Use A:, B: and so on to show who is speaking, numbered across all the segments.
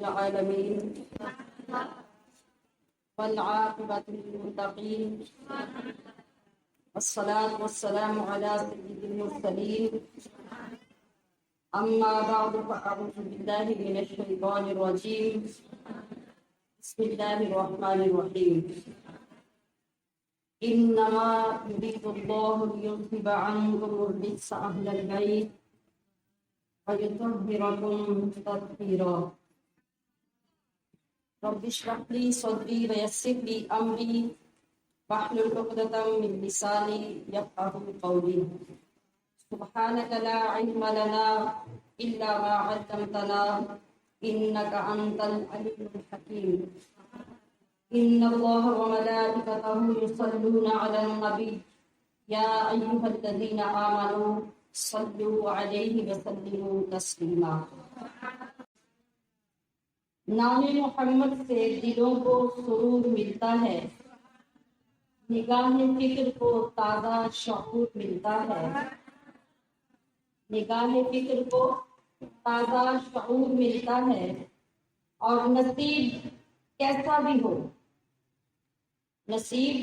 A: العالمين والعاقبة للمتقين والصلاة والسلام على سيد المرسلين أما بعد فأعوذ بالله من الشيطان الرجيم بسم الله الرحمن الرحيم إنما يريد الله ليذهب عنكم الرجس أهل البيت ويطهركم تطهيرا رب اشرح لي صدري ويسر لي أمري واحلل عقدة من لساني يفقهوا قولي سبحانك لا علم لنا إلا ما علمتنا إنك أنت العليم الحكيم إن الله وملائكته يصلون على النبي يا أيها الذين آمنوا صلوا عليه وسلموا تسلیما۔ نام محمد سے دلوں کو سرور ملتا ہے، نگاہ فکر کو تازہ شعور ملتا ہے، نگاہ فکر کو تازہ شعور ملتا ہے، اور نصیب کیسا بھی ہو، نصیب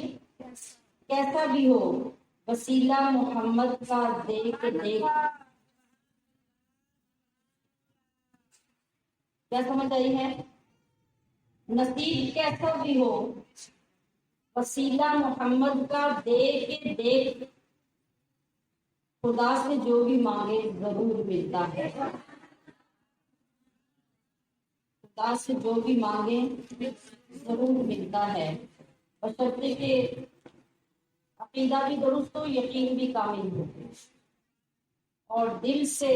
A: کیسا بھی ہو وسیلہ محمد کا دیکھ دیکھ۔ کیا سمجھ آئی ہے؟ نصیب کیسا بھی ہو وسیلہ محمد کا دیکھ دیکھ، خدا سے جو بھی مانگے ضرور ملتا ہے، خدا سے جو بھی مانگے ضرور ملتا ہے، بشرطے کہ عقیدہ بھی درست ہو، یقین بھی کامل ہو، اور دل سے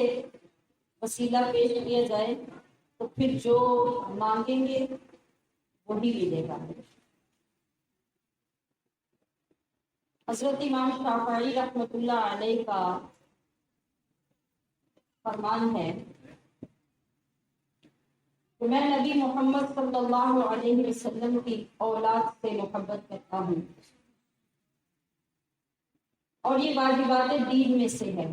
A: وسیلہ پیش کیا جائے تو پھر جو مانگیں گے وہی ملے گا۔ حضرت امام شافعی رحمۃ اللہ علیہ کا فرمان ہے کہ میں نبی محمد صلی اللہ علیہ وسلم کی اولاد سے محبت کرتا ہوں، اور یہ واجبات دین میں سے ہے۔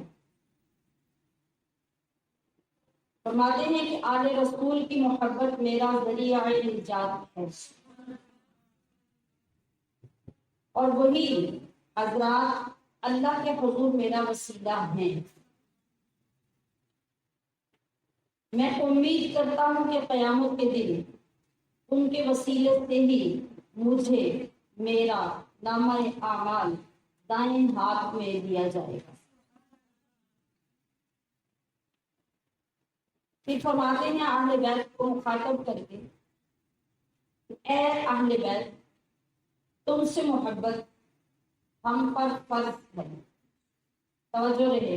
A: فرماتے ہیں کہ آل رسول کی محبت میرا ذریعہ نجات ہے، اور وہی حضرات اللہ کے حضور میرا وسیلہ ہیں۔ میں امید کرتا ہوں کہ قیامت کے دن ان کے وسیلے سے ہی مجھے میرا نامہ اعمال دائیں ہاتھ میں دیا جائے گا۔ پھر فرماتے ہیں اہل بیت کو مخاطب کر کے، اے اہل بیت، تم سے محبت ہم پر فرض ہے۔ توجہ رہے،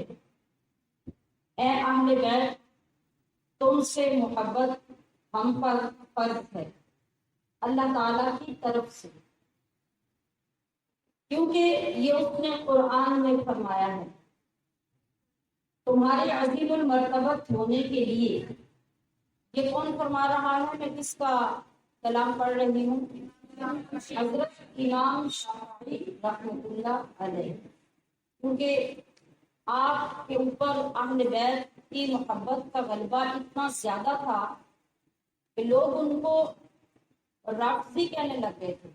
A: اے اہل بیت، تم سے محبت ہم پر فرض ہے اللہ تعالی کی طرف سے، کیونکہ یہ اس نے قرآن میں فرمایا ہے۔ تمہارے عظیم المرتبت ہونے کے لیے، یہ کون فرما رہا ہے؟ میں کس کا کلام پڑھ رہی ہوں؟ حضرت امام شافعی رحمۃ اللہ علیہ، کیونکہ آپ کے اوپر اہل بیت کی محبت کا غلبہ اتنا زیادہ تھا کہ لوگ ان کو رافضی کہنے لگ گئے تھے،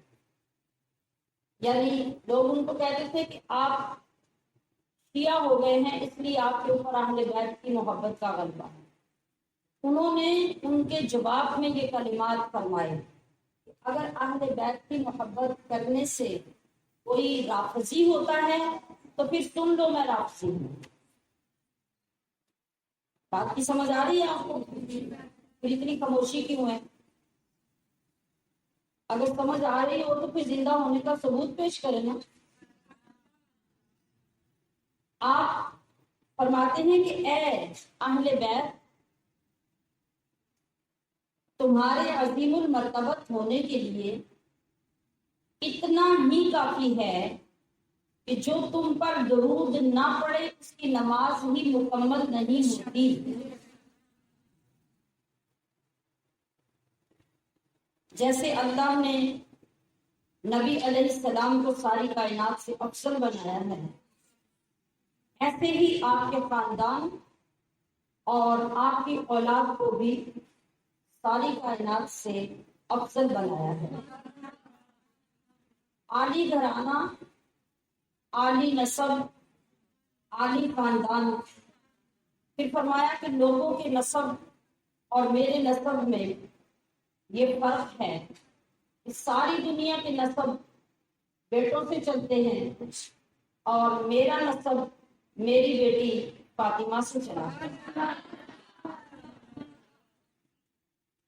A: یعنی لوگ ان کو کہتے تھے کہ آپ شیعہ ہو گئے ہیں، اس لیے آپ کے اوپر اہل بیت کی محبت کا غلبہ ہے۔ انہوں نے ان کے جواب میں یہ کلمات فرمائے کہ اگر اہل بیت کی محبت کرنے سے کوئی رافضی ہوتا ہے تو پھر سن لو میں رافضی ہوں۔ بات کی سمجھ آ رہی ہے آپ کو؟ پھر اتنی خاموشی کیوں ہے؟ اگر سمجھ آ رہی ہو تو پھر زندہ ہونے کا ثبوت پیش کریں نا۔ آپ فرماتے ہیں کہ اے اہل بیت، تمہارے عظیم المرتبت ہونے کے لیے اتنا ہی کافی ہے کہ جو تم پر درود نہ پڑے اس کی نماز ہی مکمل نہیں ہوتی۔ جیسے اللہ نے نبی علیہ السلام کو ساری کائنات سے افضل بنایا ہے، ایسے ہی آپ کے خاندان اور آپ کی اولاد کو بھی ساری کائنات سے افضل بنایا ہے۔ عالی گھرانہ، عالی نسب، عالی خاندان۔ پھر فرمایا کہ لوگوں کے نسب اور میرے نسب میں یہ فرق ہے کہ ساری دنیا کے نسب بیٹوں سے چلتے ہیں اور میرا نسب میری بیٹی فاطمہ سے چلا ہے۔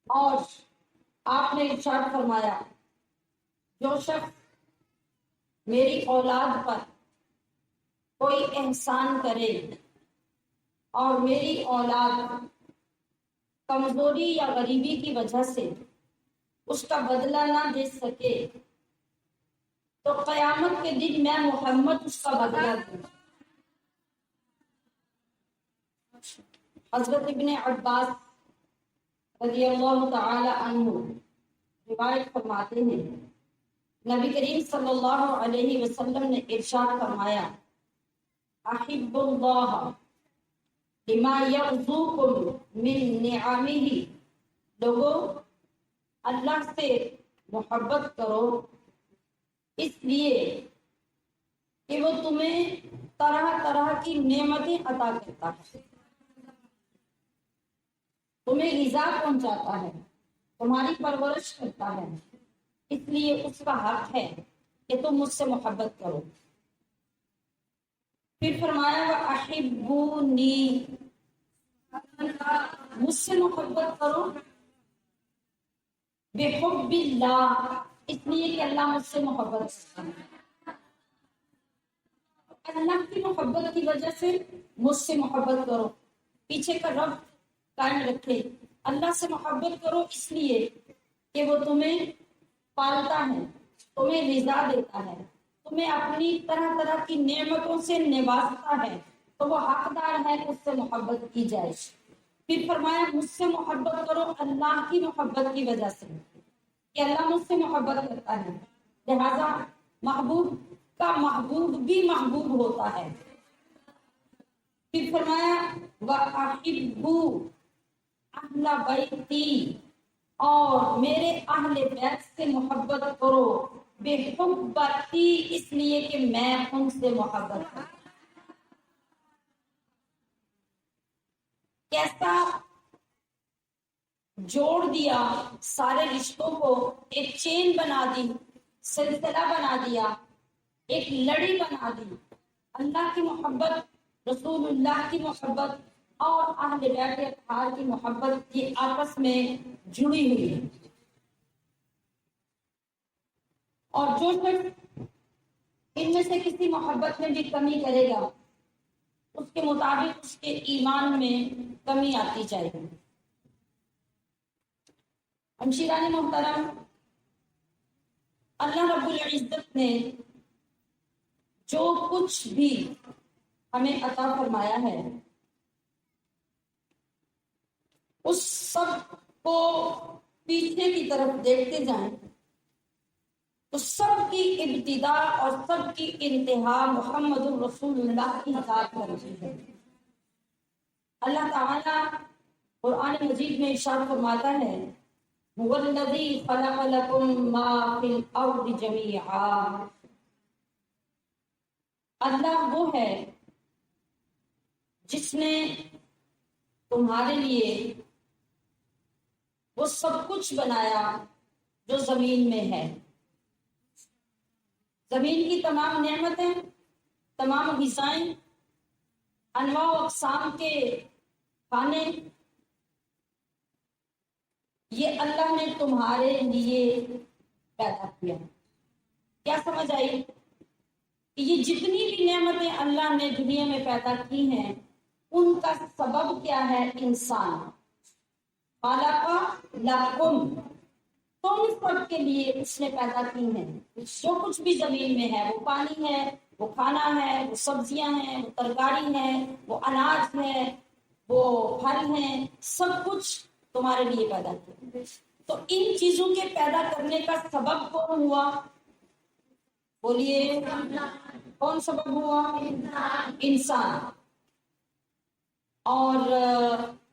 A: اور آپ نے ارشاد فرمایا جو شخص میری اولاد پر کوئی احسان کرے اور میری اولاد کمزوری یا غریبی کی وجہ سے اس کا بدلہ نہ دے سکے تو قیامت کے دن میں محمد اس کا بدلہ دوں۔ حضرت ابن عباس رضی اللہ تعالی عنہ روایت فرماتے ہیں نبی کریم صلی اللہ علیہ وسلم نے ارشاد فرمایا احب اللہ لما یرزقکم من نعمہ، لوگوں اللہ سے محبت کرو اس لیے کہ وہ تمہیں طرح طرح کی نعمتیں عطا کرتا ہے، تمہیں غذا پہنچاتا ہے، تمہاری پرورش کرتا ہے، اس لیے اس کا حق ہے کہ تم مجھ سے محبت کرو۔ پھر فرمایا وَأَحِبُّونِي، مجھ سے محبت کرو بِحُبِّ اللہ، اس لیے کہ اللہ مجھ سے محبت کرتا ہے، اللہ کی محبت کی وجہ سے مجھ سے محبت کرو، پیچھے کا رب قائم رکھے۔ اللہ سے محبت کرو اس لیے کہ وہ تمہیں پالتا ہے، تمہیں غذا دیتا ہے، تمہیں اپنی طرح طرح کی نعمتوں سے نوازتا ہے، تو وہ حقدار ہے کہ اس سے محبت کی جائے۔ پھر فرمایا مجھ سے محبت کرو اللہ کی محبت کی وجہ سے کہ اللہ مجھ سے محبت کرتا ہے، لہذا محبوب کا محبوب بھی محبوب ہوتا ہے۔ پھر فرمایا وَأَحِبُّوا اہل بیتی، اور میرے اہل بیت سے محبت کرو بحبتی، اس لیے کہ میں ان سے محبت کروں۔ کیسا جوڑ دیا سارے رشتوں کو، ایک چین بنا دی، سلسلہ بنا دیا، ایک لڑی بنا دی۔ اللہ کی محبت، رسول اللہ کی محبت اور اہل بیت اطہار کی محبت یہ آپس میں جڑی ہوئی ہے۔ اور جو شخص ان میں سے کسی محبت میں بھی کمی کرے گا اس کے مطابق اس کے ایمان میں کمی آتی جائے گی۔ ہمشیران محترم، اللہ رب العزت نے جو کچھ بھی ہمیں عطا فرمایا ہے اس سب کو پیچھے کی طرف دیکھتے جائیں تو سب کی ابتدا اور سب کی انتہا محمد الرسول اللہ کی ذات کرتی ہے۔ اللہ تعالیٰ قرآن مجید میں ارشاد فرماتا ہے هو الذی خلق لکم ما فی الارض جمیعا، اللہ وہ ہے جس نے تمہارے لیے وہ سب کچھ بنایا جو زمین میں ہے۔ زمین کی تمام نعمتیں، تمام غذائیں، انواع و اقسام کے کھانے، یہ اللہ نے تمہارے لیے پیدا کیا۔ کیا سمجھ آئی کہ یہ جتنی بھی نعمتیں اللہ نے دنیا میں پیدا کی ہیں ان کا سبب کیا ہے؟ انسان۔ خلق لکم، تم سب کے لیے اس نے پیدا کی ہیں۔ جو کچھ بھی زمین میں ہے، وہ پانی ہے، وہ کھانا ہے، وہ سبزیاں ہیں، وہ ترکاری ہے، وہ اناج ہے، وہ پھل ہیں، سب کچھ تمہارے لیے پیدا کیا۔ تو ان چیزوں کے پیدا کرنے کا سبب کون ہوا؟ بولیے، کون سبب ہوا؟ انسان۔ اور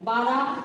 A: 12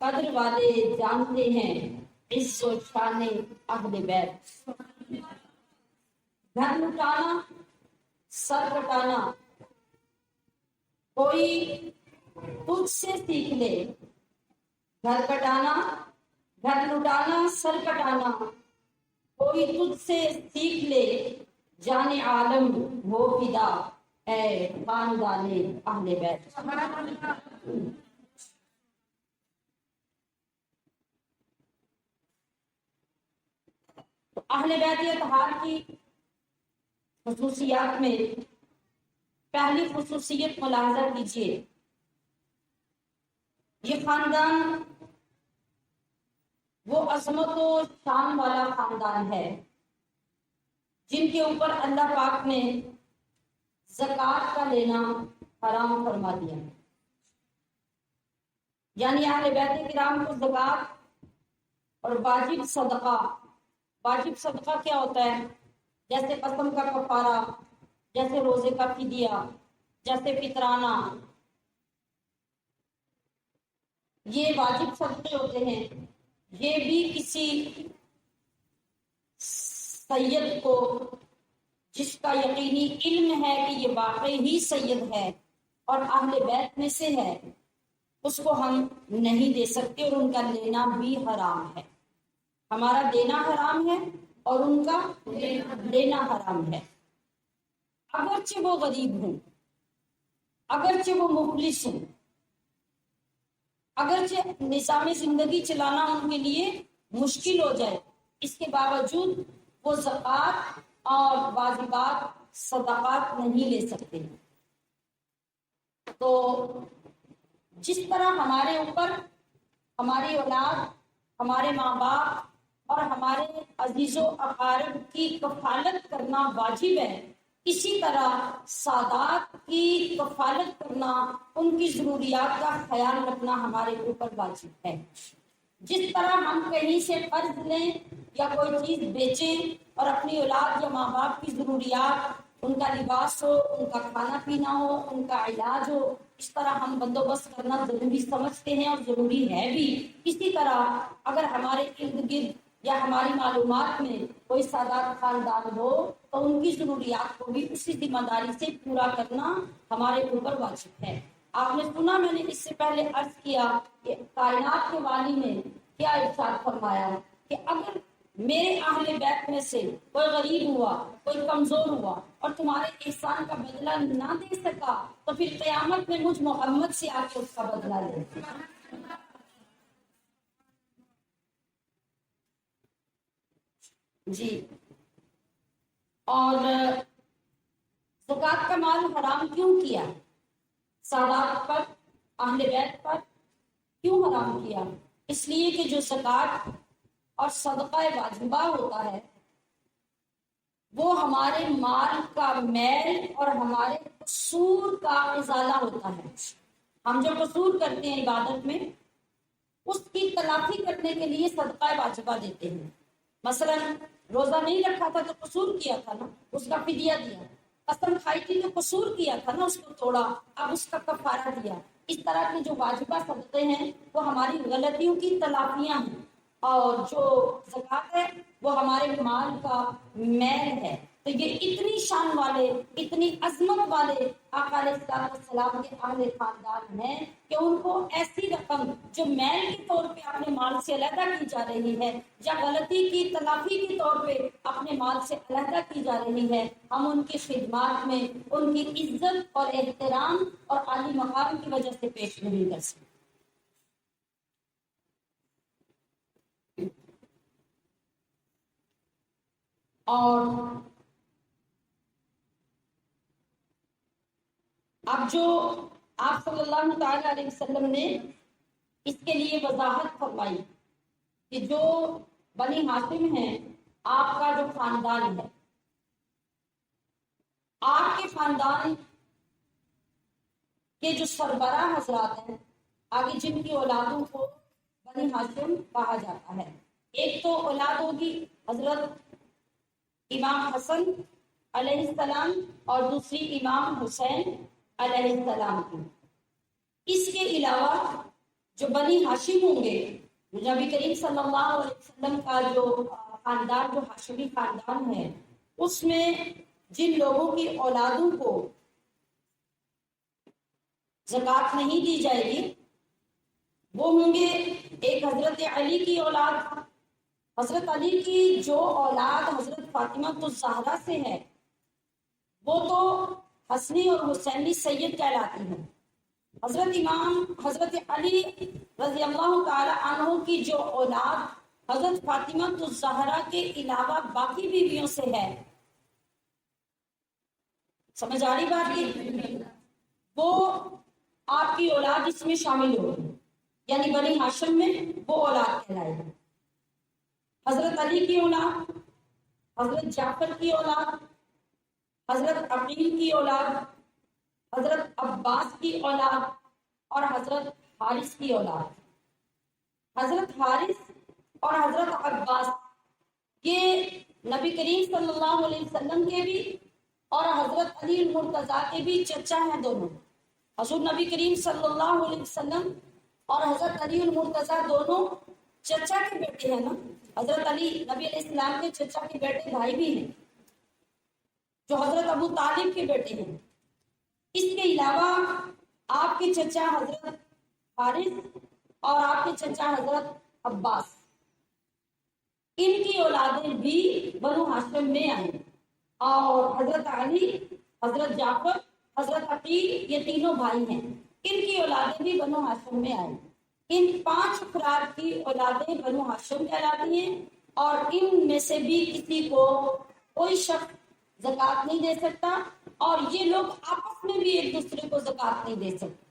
A: قدر والے جانتے ہیں عز و شان اہل بیت۔ گھر لٹانا، سر کٹانا، کوئی تجھ سے سیکھ لے۔ گھر کٹانا، گھر لٹانا، سر کٹانا، کوئی تجھ سے سیکھ لے۔ جان عالم ہو فدا اے خاندان اہل بیت۔ تو اہل بیت اطہار کی خصوصیات میں پہلی خصوصیت ملاحظہ کیجیے، یہ خاندان وہ عظمت و شان والا خاندان ہے جن کے اوپر اللہ پاک نے زکوٰۃ کا لینا حرام فرما دیا۔ یعنی اہل بیت کرام کو زکوٰۃ اور واجب صدقہ، واجب صدقہ کیا ہوتا ہے؟ جیسے قسم کا کفارہ، جیسے روزے کا فدیہ، جیسے فطرانہ، یہ واجب صدقے ہوتے ہیں۔ یہ بھی کسی سید کو جس کا یقینی علم ہے کہ یہ واقعی ہی سید ہے اور اہل بیت میں سے ہے، اس کو ہم نہیں دے سکتے، اور ان کا لینا بھی حرام ہے۔ ہمارا دینا حرام ہے اور ان کا لینا حرام ہے۔ اگرچہ وہ غریب ہوں، اگرچہ وہ مفلس ہوں، اگرچہ نظام زندگی چلانا ان کے لیے مشکل ہو جائے، اس کے باوجود وہ زکوٰۃ اور واجبات صدقات نہیں لے سکتے۔ تو جس طرح ہمارے اوپر ہماری اولاد، ہمارے ماں باپ اور ہمارے عزیز و اقارب کی کفالت کرنا واجب ہے، اسی طرح سادات کی کفالت کرنا، ان کی ضروریات کا خیال رکھنا ہمارے اوپر واجب ہے۔ جس طرح ہم کہیں سے قرض لیں یا کوئی چیز بیچیں اور اپنی اولاد یا ماں باپ کی ضروریات، ان کا لباس ہو، ان کا کھانا پینا ہو، ان کا علاج ہو، اس طرح ہم بندوبست کرنا ضروری سمجھتے ہیں اور ضروری ہے بھی، اسی طرح اگر ہمارے ارد گرد یا ہماری معلومات میں کوئی سادات خاندان ہو تو ان کی ضروریات کو بھی اسی ذمہ داری سے پورا کرنا ہمارے اوپر واجب ہے۔ آپ نے سنا، میں نے اس سے پہلے عرض کیا کہ کائنات کے والی نے کیا ارشاد فرمایا کہ اگر میرے اہل بیت میں سے کوئی غریب ہوا، کوئی کمزور ہوا اور تمہارے احسان کا بدلہ نہ دے سکا تو پھر قیامت میں مجھ محمد سے آ کے اس کا بدلہ لے۔ جی، اور زکوٰۃ کا مال حرام کیوں کیا؟ سادات پر، اہل بیت پر کیوں حرام کیا؟ اس لیے کہ جو زکوٰۃ اور صدقہ واجبہ ہوتا ہے وہ ہمارے مال کا میل اور ہمارے قصور کا ازالہ ہوتا ہے۔ ہم جو قصور کرتے ہیں عبادت میں، اس کی تلافی کرنے کے لیے صدقہ واجبہ دیتے ہیں۔ مثلا روزہ نہیں رکھا تھا تو قصور کیا تھا نا، اس کا فدیہ دیا۔ قسم کھائی تھی تو قصور کیا تھا نا، اس کو توڑا، اب اس کا کفارہ دیا۔ اس طرح کے جو واجبہ صدقے ہیں وہ ہماری غلطیوں کی تلافیاں ہیں، اور جو زکوٰۃ ہے وہ ہمارے مال کا میل ہے۔ تو یہ اتنی شان والے، اتنی عظمت والے آقا علیہ السلام کے اہل خاندان ہیں کہ ان کو ایسی رقم جو میل کے طور پہ اپنے مال سے علیحدہ کی جا رہی ہے یا غلطی کی تلافی کے طور پہ اپنے مال سے علیحدہ کی جا رہی ہے، ہم ان کی خدمات میں ان کی عزت اور احترام اور عالی مقام کی وجہ سے پیش نہیں کر سکتے۔ اور اب جو آپ صلی اللہ تعالی علیہ وسلم نے اس کے لیے وضاحت فرمائی کہ جو بنی ہاشم ہیں، آپ کا جو خاندان ہے، آپ کے خاندان کے جو سربراہ حضرات ہیں، آگے جن کی اولادوں کو بنی ہاشم کہا جاتا ہے، ایک تو اولاد ہوگی حضرت امام حسن علیہ السلام اور دوسری امام حسین علیہ السلام کی۔ اس کے علاوہ جو بنی ہاشم ہوں گے، نبی کریم صلی اللہ علیہ وسلم کا جو خاندان، جو ہاشمی خاندان ہے، اس میں جن لوگوں کی اولادوں کو زکوٰۃ نہیں دی جائے گی وہ ہوں گے ایک حضرت علی کی اولاد۔ حضرت علی کی جو اولاد حضرت فاطمہ الزہرا سے ہے وہ تو حسنی اور حسینی سید کہلاتی ہیں۔ حضرت امام حضرت علی رضی اللہ تعالی عنہ کی جو اولاد حضرت فاطمہ الزہرا کے علاوہ باقی بیویوں سے ہے، سمجھ آ رہی بات کی؟ وہ آپ کی اولاد اس میں شامل ہوگی، یعنی بنی ہاشم میں وہ اولاد کہلائے گی۔ حضرت علی کی اولاد، حضرت جعفر کی اولاد، حضرت عقیل کی اولاد، حضرت عباس کی اولاد اور حضرت حارث کی اولاد۔ حضرت حارث اور حضرت عباس یہ نبی کریم صلی اللہ علیہ وسلم کے بھی اور حضرت علی المرتضیٰ کے بھی چچا ہیں دونوں۔ حضور نبی کریم صلی اللہ علیہ وسلم اور حضرت علی المرتضیٰ دونوں چچا کے بیٹے ہیں نا۔ حضرت علی نبی علیہ السلام کے چچا کے بیٹے بھائی بھی ہیں جو حضرت ابو طالب کے بیٹے ہیں۔ اس کے علاوہ آپ کے چچا حضرت حارث اور آپ کے چچا حضرت عباس، ان کی اولادیں بھی بنو ہاشم میں آئیں، اور حضرت علی، حضرت جعفر، حضرت عقیل یہ تینوں بھائی ہیں، ان کی اولادیں بھی بنو ہاشم میں آئیں۔ ان 5 افراد کی اولادیں بنو ہاشم کہلاتی ہیں، اور ان میں سے بھی کسی کو کوئی شخص زکوٰۃ نہیں دے سکتا، اور یہ لوگ آپس میں بھی ایک دوسرے کو زکوٰۃ نہیں دے سکتے۔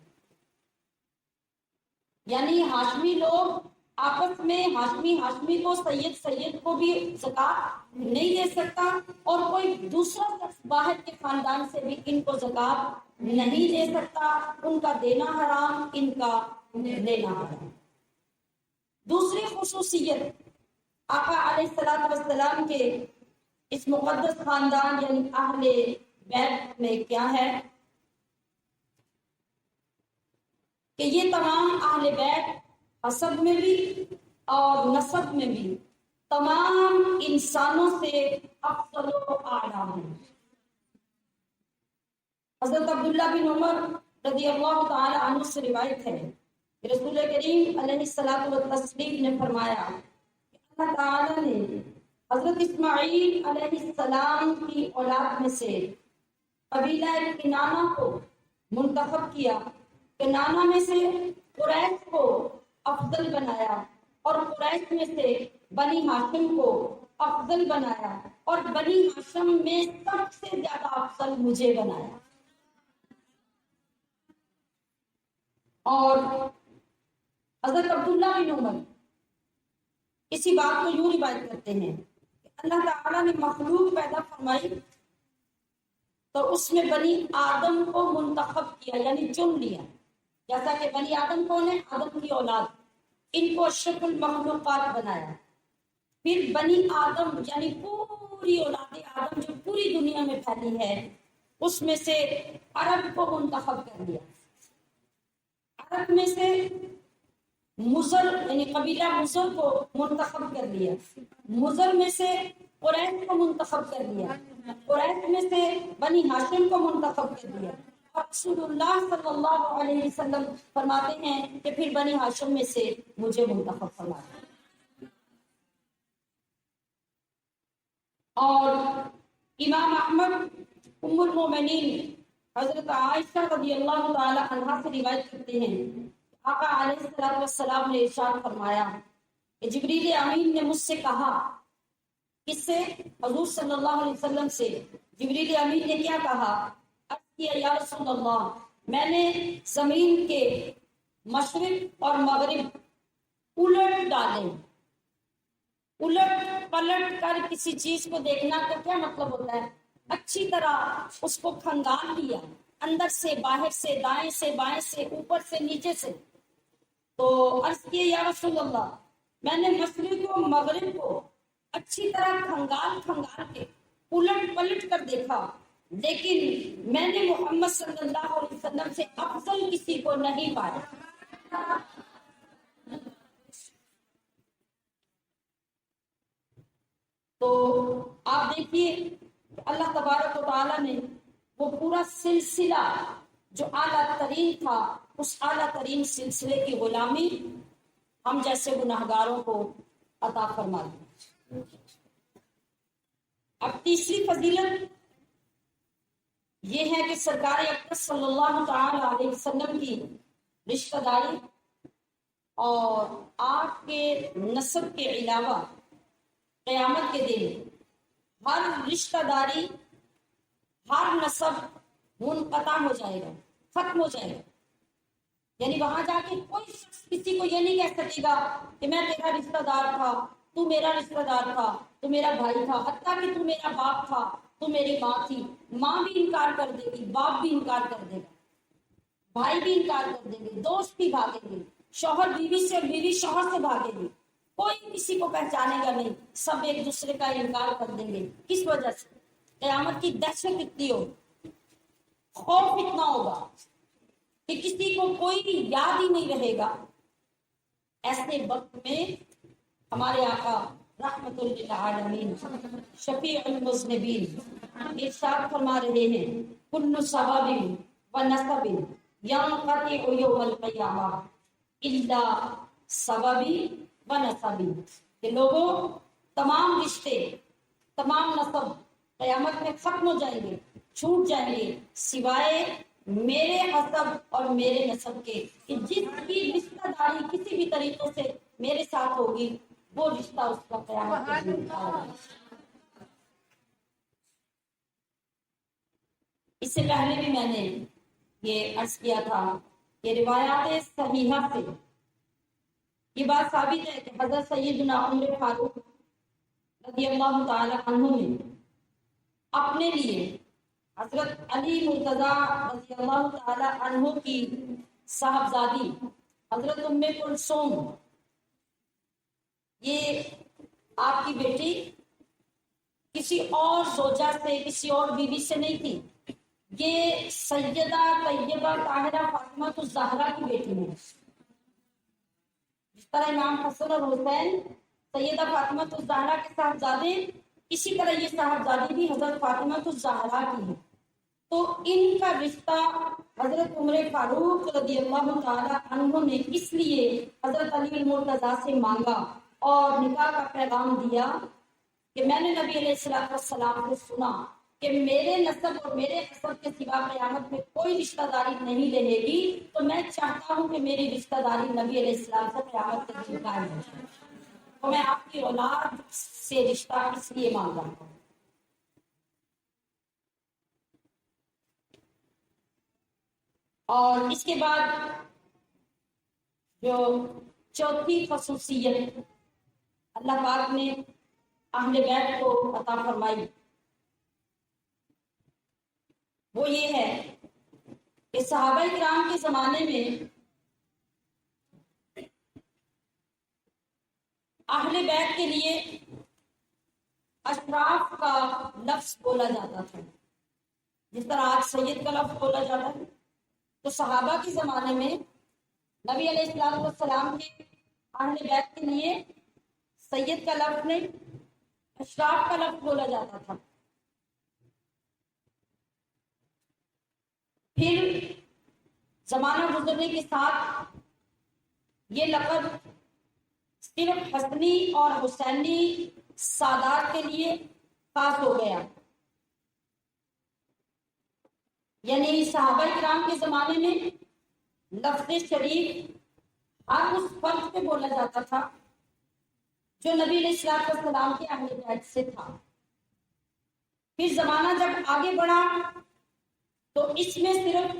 A: یعنی ہاشمی لوگ آپس میں ہاشمی کو، سید کو بھی زکوٰۃ نہیں دے سکتا، اور کوئی دوسرا شخص باہر کے خاندان سے بھی ان کو زکوٰۃ نہیں دے سکتا۔ ان کا دینا حرام، ان کا لینا حرام۔ دوسری خصوصیت آقا علیہ الصلوۃ والسلام کے اس مقدس خاندان یعنی اہل بیت میں کیا ہے کہ یہ تمام اہل بیت حسب میں بھی اور نسب میں بھی تمام انسانوں سے افضل و اعلیٰ ہیں۔ حضرت عبداللہ بن عمر رضی اللہ تعالی عنہ سے روایت ہے کہ رسول کریم علیہ الصلوۃ والتسلیم نے فرمایا کہ اللہ تعالی نے حضرت اسماعیل علیہ السلام کی اولاد میں سے قبیلہ کنانہ کو منتخب کیا، کنانہ میں سے قریش کو افضل بنایا، اور قریش میں سے بنی ہاشم کو افضل بنایا، اور بنی ہاشم میں سب سے زیادہ افضل مجھے بنایا۔ اور حضرت عبداللہ بن عمر اسی بات کو یوں روایت کرتے ہیں کہ اللہ تعالیٰ نے مخلوق پیدا فرمائی تو اس میں بنی آدم کو منتخب کیا، یعنی چن لیا۔ جیسا کہ بنی آدم کون ہے؟ آدم کی اولاد، ان کو اشرف المخلوقات بنایا۔ پھر بنی آدم یعنی پوری اولاد آدم جو پوری دنیا میں پھیلی ہے، اس میں سے عرب کو منتخب کر دیا۔ عرب میں سے مزر یعنی قبیلہ مزر کو منتخب کر دیا، مزر میں سے قریش کو منتخب کر دیا، قریش میں سے بنی ہاشم کو منتخب کر دیا، اور رسول اللہ صلی اللہ علیہ وسلم فرماتے ہیں کہ پھر بنی ہاشم میں سے مجھے منتخب فرمایا۔ اور امام احمد ام المومنین حضرت عائشہ رضی اللہ تعالی عنہا سے روایت کرتے ہیں، آقا علیہ السلام نے ارشاد فرمایا کہ جبریل امین نے مجھ سے کہا، کس سے؟ حضور صلی اللہ علیہ وسلم سے جبریل امین نے کیا کہا؟ یا رسول اللہ، میں نے زمین کے مشرق اور مغرب الٹ ڈالے۔ الٹ پلٹ کر کسی چیز کو دیکھنا کا کیا مطلب ہوتا ہے؟ اچھی طرح اس کو کھنگال لیا، اندر سے باہر سے، دائیں سے بائیں سے، اوپر سے نیچے سے۔ تو عرض کیے یا رسول اللہ، میں نے مشرق و مغرب کو اچھی طرح کھنگال کے الٹ پلٹ کر دیکھا، لیکن میں نے محمد صلی اللہ علیہ وسلم سے افضل کسی کو نہیں پایا۔ تو آپ دیکھیے اللہ تبارک و تعالیٰ نے وہ پورا سلسلہ جو اعلیٰ ترین تھا، اس اعلیٰ ترین سلسلے کی غلامی ہم جیسے گناہگاروں کو عطا فرما دی۔ اب تیسری فضیلت یہ ہے کہ سرکار اقدس صلی اللہ تعالی علیہ وسلم کی رشتہ داری اور آپ کے نسب کے علاوہ قیامت کے دن ہر رشتہ داری، ہر نسب منقطع ہو جائے گا، ختم ہو جائے گا۔ یعنی وہاں جا کے کوئی شخص کسی کو یہ نہیں کہہ سکے گا کہ میں تیرا رشتہ دار تھا، تو میرا رشتہ دار تھا، تو میرا بھائی تھا، حتیٰ کہ تو میرا باپ تھا، تو میری ماں تھی۔ ماں بھی انکار کر دے گی، باپ بھی انکار کر دے گا، بھائی بھی انکار کر دیں گے، دوست بھی بھاگیں گے، شوہر بیوی سے، بیوی شوہر سے بھاگیں گے، کوئی کسی کو پہچانے گا نہیں، سب ایک دوسرے کا انکار کر دیں گے۔ کس وجہ سے؟ قیامت کی دہشت اتنی ہو، خوف اتنا ہوگا کہ کسی کو کوئی یاد ہی نہیں رہے گا۔ ایسے وقت میں ہمارے آقا رحمت للعالمین شفیع المذنبین ارشاد فرما رہے ہیں، کل سبب و نسب ینقطع یوم القیامہ الا سببی و نسبی، کہ لوگوں تمام رشتے، تمام نسب قیامت میں ختم ہو جائیں گے، چھوٹ جائیں گے، سوائے میرے حسب اور میرے نسب کے، کہ جس کی رشتہ داری کسی بھی طریقے سے میرے ساتھ ہوگی وہ رشتہ اس کا قیامت کے دن ہوگا۔ اس سے پہلے بھی میں نے یہ عرض کیا تھا کہ روایات صحیحہ سے یہ بات ثابت ہے کہ حضرت سیدنا عمر فاروق رضی اللہ تعالی عنہ نے اپنے لیے حضرت علی مرتضیٰ رضی اللہ تعالی عنہ کی صاحبزادی حضرت ام کلثوم، یہ آپ کی بیٹی کسی اور زوجہ سے، کسی اور بیوی سے نہیں تھی، یہ سیدہ طیبہ طاہرہ فاطمہ الزہرا کی بیٹی ہے۔ جس طرح امام حسن اور حسین سیدہ فاطمہ الزہرا کے صاحبزادے، اسی طرح یہ صاحبزادی بھی حضرت فاطمہ الزہرا کی ہے۔ تو ان کا رشتہ حضرت عمر فاروق رضی اللہ تعالی عنہ نے اس لیے حضرت علی المرتضیٰ سے مانگا اور نکاح کا پیغام دیا کہ میں نے نبی علیہ السلام سے سنا کہ میرے نسب اور میرے حسب کے سوا قیامت میں کوئی رشتہ داری نہیں رہے گی، تو میں چاہتا ہوں کہ میری رشتہ داری نبی علیہ السلام سے قیامت کے دن قائم ہو جائے، تو میں آپ کی اولاد سے رشتہ اس لیے مانگ رہا ہوں۔ اور اس کے بعد جو چوتھی خصوصیت اللہ پاک نے اہل بیت کو عطا فرمائی وہ یہ ہے کہ صحابہ کرام کے زمانے میں اہل بیت کے لیے اشراف کا لفظ بولا جاتا تھا، جس طرح آج سید کا لفظ بولا جاتا ہے۔ تو صحابہ کے زمانے میں نبی علیہ السلام کے اہل بیت کے لیے سید کا لفظ نہیں، اشراف کا لفظ بولا جاتا تھا۔ پھر زمانہ گزرنے کے ساتھ یہ لقب صرف حسنی اور حسینی سادات کے لیے خاص ہو گیا، یعنی صحابہ کرام کے زمانے میں لفظ شریف ہر اس فرد پہ بولا جاتا تھا جو نبی علیہ السلام کے اہل بیت سے تھا۔ پھر زمانہ جب آگے بڑھا تو اس میں صرف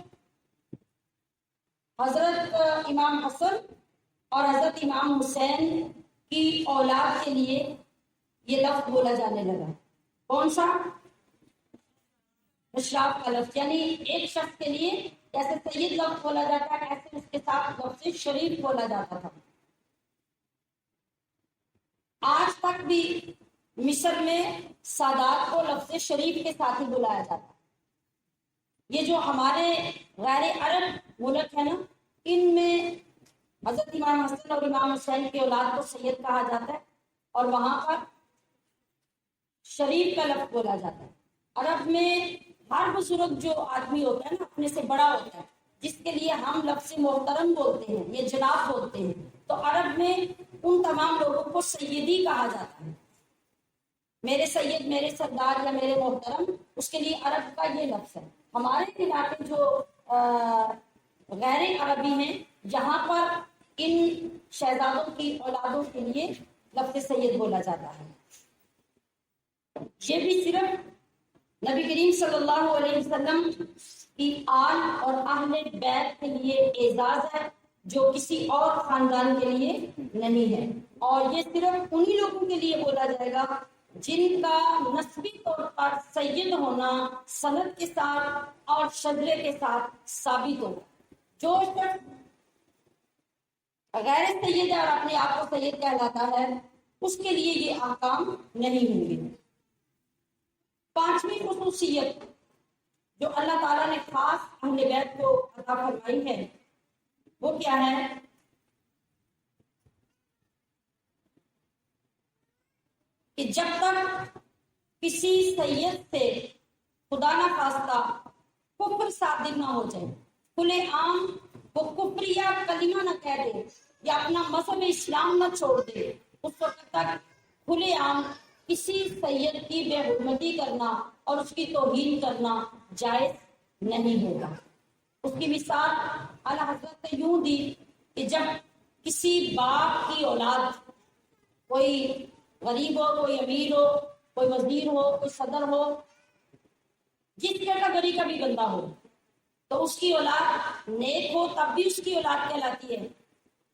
A: حضرت امام حسن اور حضرت امام حسین کی اولاد کے لیے یہ لفظ بولا جانے لگا۔ کون سا؟ اشراف کا لفظ، یعنی ایک شخص کے لیے جیسے سید لفظ بولا جاتا ہے ایسے اس کے ساتھ لفظ شریف بولا جاتا تھا۔ آج تک بھی مصر میں سادات کو لفظ شریف کے ساتھ ہی بلایا جاتا ہے۔ یہ جو ہمارے غیر عرب ملک ہے نا، ان میں حضرت امام حسن اور امام حسین کی اولاد کو سید کہا جاتا ہے، اور وہاں پر شریف کا لفظ بولا جاتا ہے۔ عرب میں ہر بزرگ جو آدمی ہوتا ہے نا اپنے سے بڑا ہوتا ہے، جس کے لیے ہم لفظ محترم بولتے ہیں یا جناب بولتے ہیں، تو عرب میں ان تمام لوگوں کو سیدی کہا جاتا ہے۔ میرے سید، میرے سردار یا میرے محترم، اس کے لیے عرب کا یہ لفظ ہے۔ ہمارے علاقے جو غیر عربی ہیں، جہاں پر ان شہزادوں کی اولادوں کے لیے لفظ سید بولا جاتا ہے۔ یہ بھی صرف نبی کریم صلی اللہ علیہ وسلم کی آل اور اہل بیت کے لیے اعزاز ہے، جو کسی اور خاندان کے لیے نہیں ہے، اور یہ صرف انہی لوگوں کے لیے بولا جائے گا جن کا نسبی طور پر سید ہونا سند کے ساتھ اور شجرے کے ساتھ ثابت ہو۔ جو شخص غیر سید اور اپنے آپ کو سید کہلاتا ہے، اس کے لیے یہ احکام نہیں ہوں گے۔ پانچویں خصوصیت جو اللہ تعالیٰ نے خاص اہل بیت کو عطا فرمائی ہے، وہ کیا ہے؟ کہ جب تک کسی سید سے خدا نہ خواستہ کفر صادر نہ ہو جائے، کھلے عام وہ کفر یا کلمہ نہ کہہ دے یا اپنا مذہب اسلام نہ چھوڑ دے، اس وقت تک کھلے عام کسی سید کی بے حرمتی کرنا اور اس کی توہین کرنا جائز نہیں ہوگا۔ اس کی مثال اعلیٰ حضرت نے یوں دی کہ جب کسی باپ کی اولاد، کوئی غریب ہو، کوئی امیر ہو، کوئی وزیر ہو، کوئی صدر ہو، جس کیٹیگری کا بھی بندہ ہو، تو اس کی اولاد نیک ہو تب بھی اس کی اولاد کہلاتی ہے،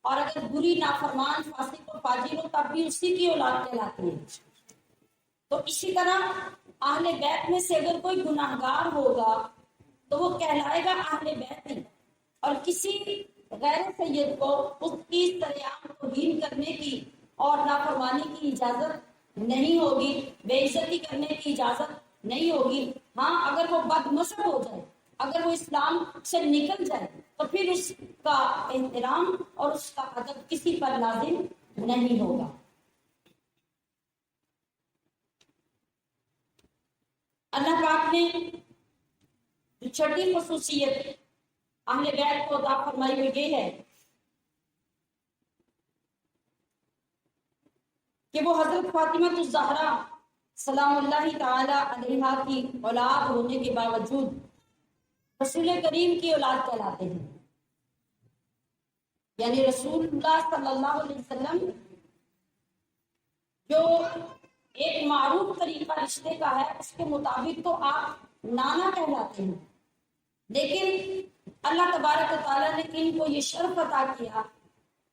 A: اور اگر بری، نافرمان، فاسق اور فاجر ہو تب بھی اسی کی اولاد کہلاتی ہے۔ تو اسی طرح اہل بیت میں سے اگر کوئی گناہگار ہوگا تو وہ کہلائے گا اہل بیت ہی، اور کسی غیر سید کو اس کی سرعام توہین کرنے کی اور نافرمانی کی اجازت نہیں ہوگی، بے عزتی کرنے کی اجازت نہیں ہوگی۔ ہاں، اگر وہ بد مذہب ہو جائے، اگر وہ اسلام سے نکل جائے، تو پھر اس کا احترام اور اس کا ادب کسی پر لازم نہیں ہوگا۔ اللہ پاک نے جو چھٹی خصوصیت اہل بیت کو عطا فرمائی ہوئی یہ ہے کہ وہ حضرت فاطمہ الزہرا سلام اللہ تعالی علیہا کی اولاد ہونے کے باوجود رسول کریم کی اولاد کہلاتے ہیں۔ یعنی رسول اللہ صلی اللہ علیہ وسلم جو ایک معروف طریقہ رشتے کا ہے، اس کے مطابق تو آپ نانا کہلاتے ہیں، لیکن اللہ تبارک و تعالیٰ نے ان کو یہ شرف عطا کیا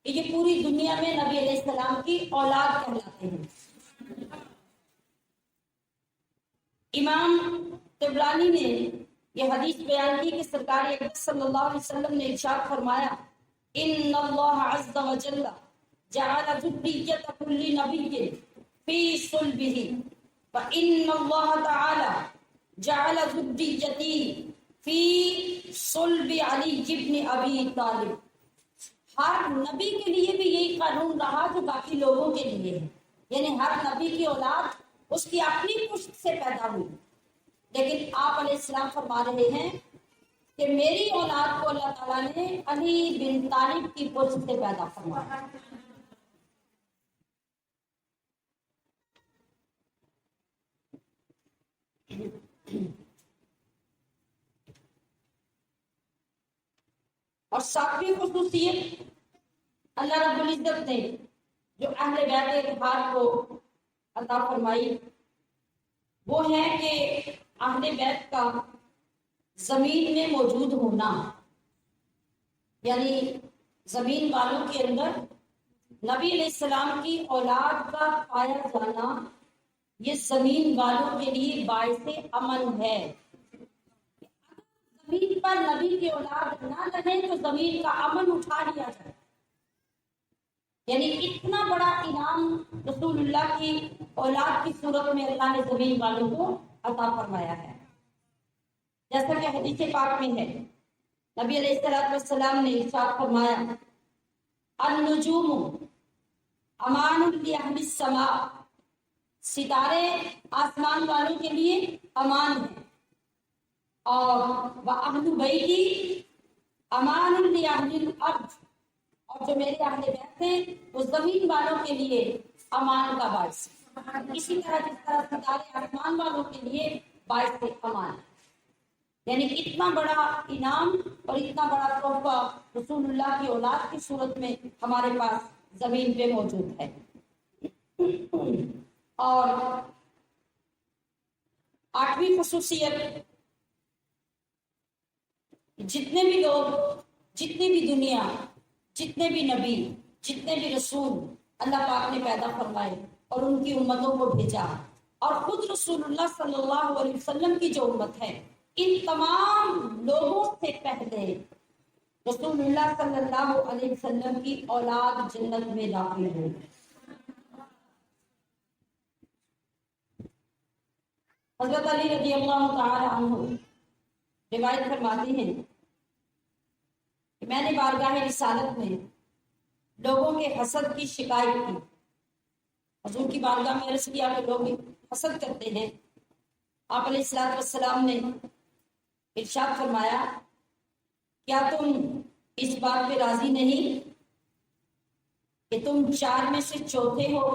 A: کہ یہ پوری دنیا میں نبی علیہ السلام کی اولاد کہلاتے ہیں۔ امام طبرانی نے یہ حدیث بیان کی کہ سرکار اقدس صلی اللہ علیہ وسلم نے ارشاد فرمایا، ان اللہ عز وجل جعل ذریۃ کل نبی فی صلبہ وان اللہ تعالی جعل ذریتی فی صلب علی ابن ابی طالب۔ ہر نبی کے لیے بھی یہی قانون رہا جو باقی لوگوں کے لیے ہے، یعنی ہر نبی کی اولاد اس کی اپنی پشت سے پیدا ہوئی، لیکن آپ علیہ السلام فرما رہے ہیں کہ میری اولاد کو اللہ تعالیٰ نے علی بن طالب کی پشت سے پیدا فرمایا۔ اور ساتویں خصوصیت اللہ رب العزت نے جو اہل بیت اطہار کو عطا فرمائی وہ ہے کہ اہل بیت کا زمین میں موجود ہونا، یعنی زمین والوں کے اندر نبی علیہ السلام کی اولاد کا پایا جانا، یہ زمین والوں کے لیے باعث امن ہے۔ زمین پر نبی کی اولاد نہ رہے تو زمین کا امن اٹھا لیا جائے، یعنی اتنا بڑا انعام رسول اللہ کی اولاد کی صورت میں اللہ نے زمین والوں کو عطا فرمایا ہے۔ جیسا کہ حدیث پاک میں ہے، نبی علیہ السلام نے ارشاد فرمایا، النجوم امان لأہل السماء، ستارے آسمان والوں کے لیے امان ہیں، اور وَأَهْلُ بَيْتِي أَمَانٌ لِأَهْلِ الْأَرْضِ، اور جو میرے اہل بیت ہیں وہ زمین والوں کے لیے امان کا باعث ہے۔ اسی طرح جس طرح ستارے آسمان والوں کے لیے باعث امان ہے، یعنی اتنا بڑا انعام اور اتنا بڑا تحفہ رسول اللہ کی اولاد کی صورت میں ہمارے پاس زمین پہ موجود ہے۔ اور آٹھویں خصوصیت، جتنے بھی لوگ، جتنی بھی دنیا، جتنے بھی نبی، جتنے بھی رسول اللہ پاک نے پیدا فرمائے اور ان کی امتوں کو بھیجا، اور خود رسول اللہ صلی اللہ علیہ وسلم کی جو امت ہے، ان تمام لوگوں سے پہلے رسول اللہ صلی اللہ علیہ وسلم کی اولاد جنت میں داخل ہوئی۔ حضرت علی رضی اللہ تعالی عنہ روایت فرماتے ہیں کہ میں نے بارگاہ رسالت میں لوگوں کے حسد کی شکایت کی۔ حضور کی بارگاہ میں عرض کیا کہ لوگ حسد کرتے ہیں۔ آپ علیہ الصلوۃ والسلام نے ارشاد فرمایا، کیا تم اس بات پہ راضی نہیں کہ تم چار میں سے چوتھے ہو؟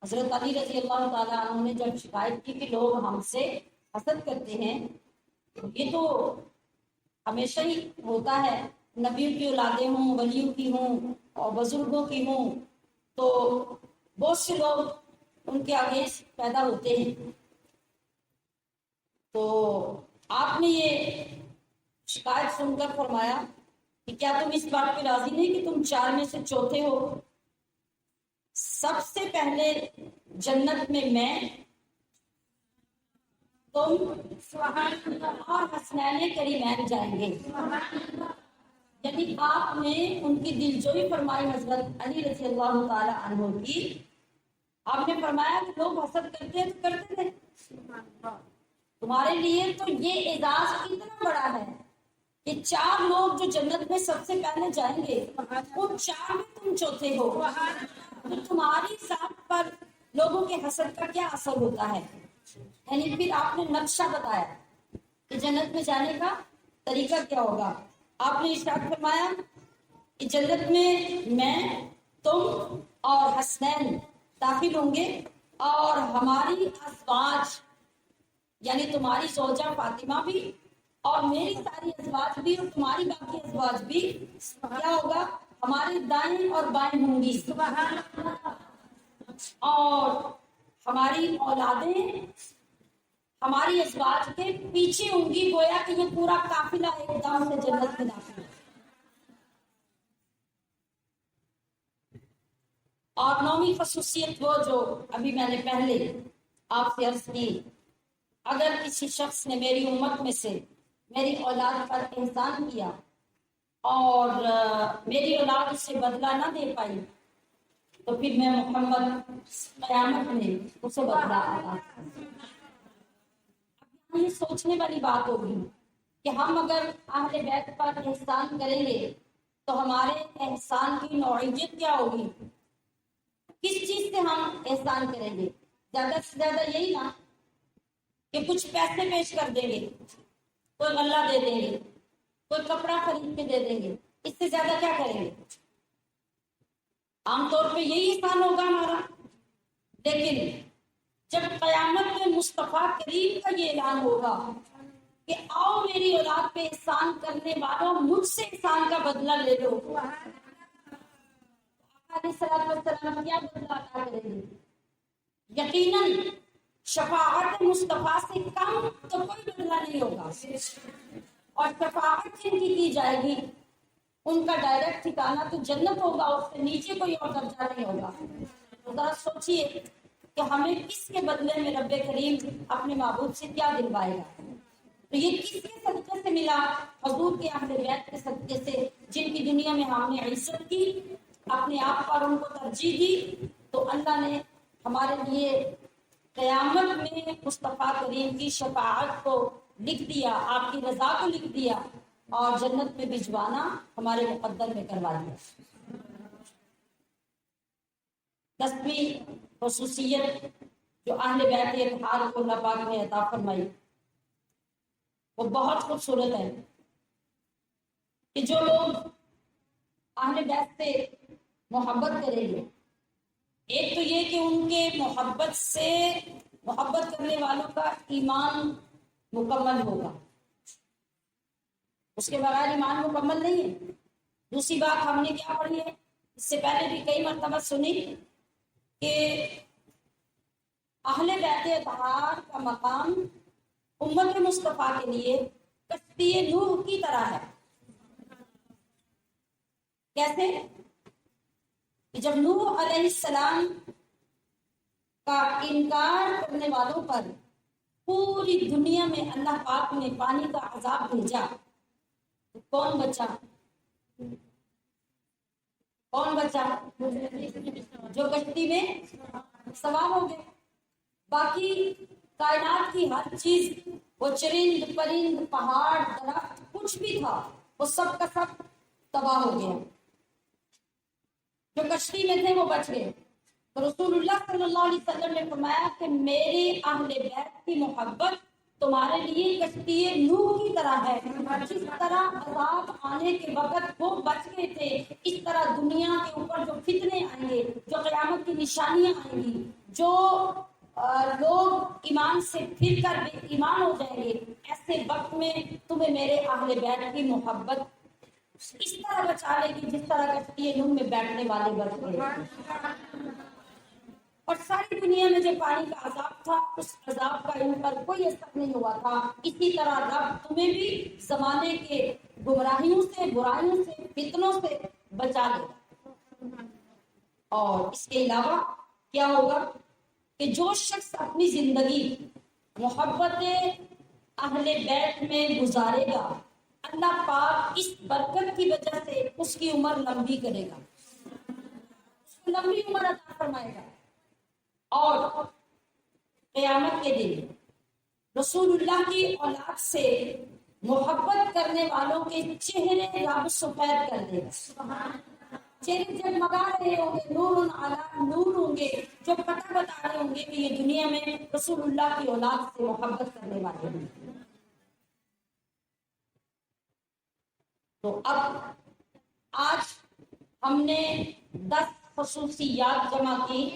A: حضرت علی رضی اللہ تعالیٰ عنہ نے جب شکایت کی کہ لوگ ہم سے حسد کرتے ہیں، یہ تو ہمیشہ ہی ہوتا ہے، نبیوں کی اولادیں ہوں، ولیوں کی ہوں اور بزرگوں کی ہوں، تو بہت سے لوگ ان کے آگے پیدا ہوتے ہیں، تو آپ نے یہ شکایت سن کر فرمایا کہ کیا تم اس بات پہ راضی نہیں کہ تم چار میں سے چوتھے ہو؟ سب سے پہلے جنت میں تم اور حسنین کریمین جائیں گے۔ یعنی آپ نے ان کی دلجوئی فرمائی حضرت علی رضی اللہ تعالی عنہ کی۔ آپ نے فرمایا کہ لوگ حسد کرتے ہیں تو کرتے تھے، تمہارے لیے تو یہ اعزاز اتنا بڑا ہے کہ چار لوگ جو جنت میں سب سے پہلے جائیں گے، ان چار میں تم چوتھے ہو، تو تمہاری ذات پر لوگوں کے حسد کا کیا اثر ہوتا ہے؟ یعنی پھر آپ نے نقشہ بتایا کہ جنت میں جانے کا طریقہ کیا ہوگا۔ آپ نے ارشاد فرمایا کہ جنت میں تم اور حسنین داخل ہوں گے، اور ہماری ازواج یعنی تمہاری زوجہ فاطمہ بھی اور میری ساری ازواج بھی اور تمہاری باقی ازواج بھی کیا ہوگا؟ ہمارے دائیں اور بائیں ہوں گی، اور ہماری اولادیں ہماری ازواج کے پیچھے ہوں گی، گویا کہ یہ پورا قافلہ ایک دم سے جنت میں داخل ہے۔ اور نویں خصوصیت وہ جو ابھی میں نے پہلے آپ سے عرض کی، اگر کسی شخص نے میری امت میں سے میری اولاد پر احسان کیا اور میری اولاد اس سے بدلہ نہ دے پائی، تو پھر میں محمد قیامت میں اسے بدلہ عطا کروں۔ یہ سوچنے والی بات ہوگی کہ ہم اگر اہل بیت پر احسان کریں گے تو ہمارے احسان کی نوعیت کیا ہوگی؟ کس چیز سے ہم احسان کریں گے؟ زیادہ سے زیادہ یہی نا کہ کچھ پیسے پیش کر دیں گے، کوئی غلہ دے دیں گے، کوئی کپڑا خرید کے دے دیں گے، اس سے زیادہ کیا کریں گے؟ عام طور پہ یہی احسان ہوگا ہمارا۔ لیکن جب قیامت میں مصطفیٰ کریم کا یہ اعلان ہوگا کہ آؤ میری اولاد پہ احسان کرنے والوں، مجھ سے احسان کا بدلہ لے لو، علیہ السلام کیا بدلہ عطا کریں گے؟ یقیناً شفاعت مصطفیٰ سے کم تو کوئی بدلہ نہیں ہوگا، اور شفاعت جن کی جائے گی ان کا ڈائریکٹ ٹھکانہ تو جنت ہوگا، اس سے نیچے کوئی اور درجہ نہیں ہوگا۔ تو ذرا سوچئے کہ ہمیں کس کے بدلے میں رب کریم اپنے معبود سے کیا دلوائے گا؟ تو یہ کس کے صدقے سے ملا؟ حضور کے اہل بیت کے صدقے سے، جن کی دنیا میں ہم نے عزت کی، اپنے آپ پر ان کو ترجیح دی، تو اللہ نے ہمارے لیے قیامت میں مصطفیٰ کریم کی شفاعت کو لکھ دیا، آپ کی رضا کو لکھ دیا، اور جنت میں بھجوانا ہمارے مقدر میں کروا دیا۔ 10ویں خصوصیت جو اہل بیت اطہار کو اللہ پاک نے عطا فرمائی وہ بہت خوبصورت ہے کہ جو لوگ اہل بیت سے محبت کریں گے، ایک تو یہ کہ ان کے محبت کرنے والوں کا ایمان مکمل ہوگا، اس کے بغیر ایمان مکمل نہیں ہے۔ دوسری بات ہم نے کیا پڑھی ہے، اس سے پہلے بھی کئی مرتبہ سنی کہ اہل بیت اطہار کا مقام امت مصطفیٰ کے لیے کشتی نوح کی طرح ہے۔ کیسے؟ کہ جب نوح علیہ السلام کا انکار کرنے والوں پر پوری دنیا میں اللہ پاک نے پانی کا عذاب بھیجا تو کون بچا؟ جو کشتی میں سوار ہو گئے۔ باقی کائنات کی ہر چیز، وہ چرند پرند پہاڑ درخت کچھ بھی تھا، وہ سب کا سب تباہ ہو گیا۔ جو کشتی میں تھے وہ بچ گئے۔ تو رسول اللہ صلی اللہ علیہ وسلم نے فرمایا کہ میرے اہل بیت کی محبت تمہارے لیے کشتی نوح کی طرح ہے۔ جس طرح عذاب آنے کے وقت وہ بچ گئے تھے، اس طرح دنیا کے اوپر جو فتنے آئیں گے، جو قیامت کی نشانیاں آئیں گی، جو لوگ ایمان سے پھر کر بے ایمان ہو جائیں گے، ایسے وقت میں تمہیں میرے اہل بیت کی محبت اس طرح بچا لے گی جس طرح کشتی نوح میں بیٹھنے والے بچ گئے۔ اور ساری دنیا میں جو پانی کا عذاب تھا، اس عذاب کا ان پر کوئی اثر نہیں ہوا تھا۔ اسی طرح رب تمہیں بھی زمانے کے گمراہیوں سے، برائیوں سے، فتنوں سے بچا لے گا۔ اور اس کے علاوہ کیا ہوگا کہ جو شخص اپنی زندگی محبت اہل بیت میں گزارے گا، اللہ پاک اس برکت کی وجہ سے اس کی عمر لمبی کرے گا، اس کو لمبی عمر عطا فرمائے گا۔ اور قیامت کے دن رسول اللہ کی اولاد سے محبت کرنے والوں کے چہرے رب سفید کر دے گا، چہرے جگمگا رہے ہوں گے، نور علی نور ہوں گے، جو پتہ بتا رہے ہوں گے کہ یہ دنیا میں رسول اللہ کی اولاد سے محبت کرنے والے ہیں۔ تو اب آج ہم نے 10 خصوصیات جمع کی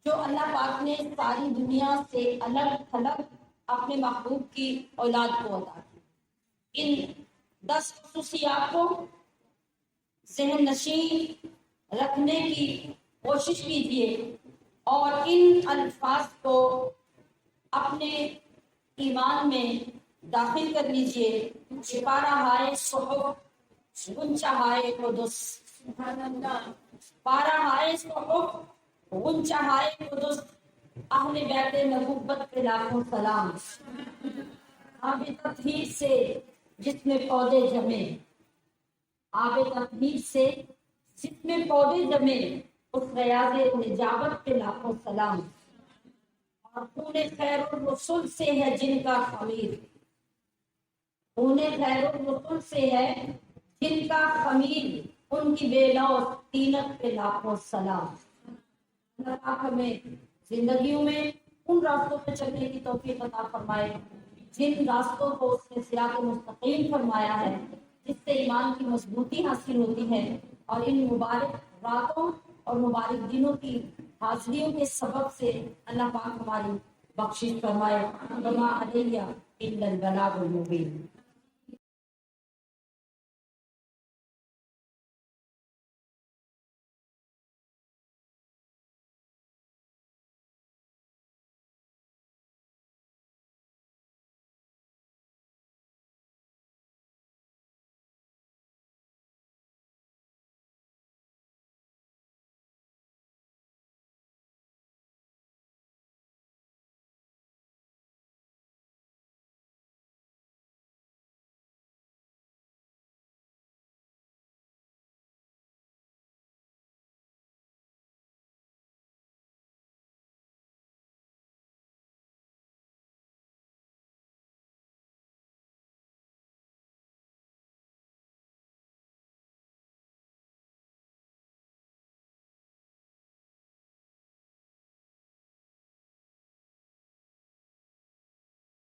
A: جو اللہ پاک نے ساری دنیا سے الگ تھلگ اپنے محبوب کی اولاد کو عطا کی۔ ان 10 خصوصیات کو ذہن نشین رکھنے کی کوشش کیجیے اور ان الفاظ کو اپنے ایمان میں داخل کر لیجیے۔ پارہ ہائے صحف غنچہ ہائے قدس، پارہ ہائے صحف غنچہ ہائے قدس، اہل بیت نبوت پہ لاکھوں سلام۔ آب تطہیر سے جس میں پودے جمے، آب تطہیر سے جس میں پودے جمے، اس ریاض نجابت پہ لاکھوں سلام۔ اور خون خیر الرسل سے ہے جن کا خمیر، خون خیر الرسل سے ہے جن کا خمیر، ان کی بے لو طینت پہ لاکھوں سلام۔ اللہ پاک ہمیں زندگیوں میں ان راستوں پہ چلنے کی توفیق عطا فرمائے جن راستوں کو اس نے صراط مستقیم فرمایا ہے، جس سے ایمان کی مضبوطی حاصل ہوتی ہے، اور ان مبارک راتوں اور مبارک دنوں کی حاضریوں کے سبب سے اللہ پاک ہماری بخشش فرمائے۔ وما علیہ الا البلاغ المبین۔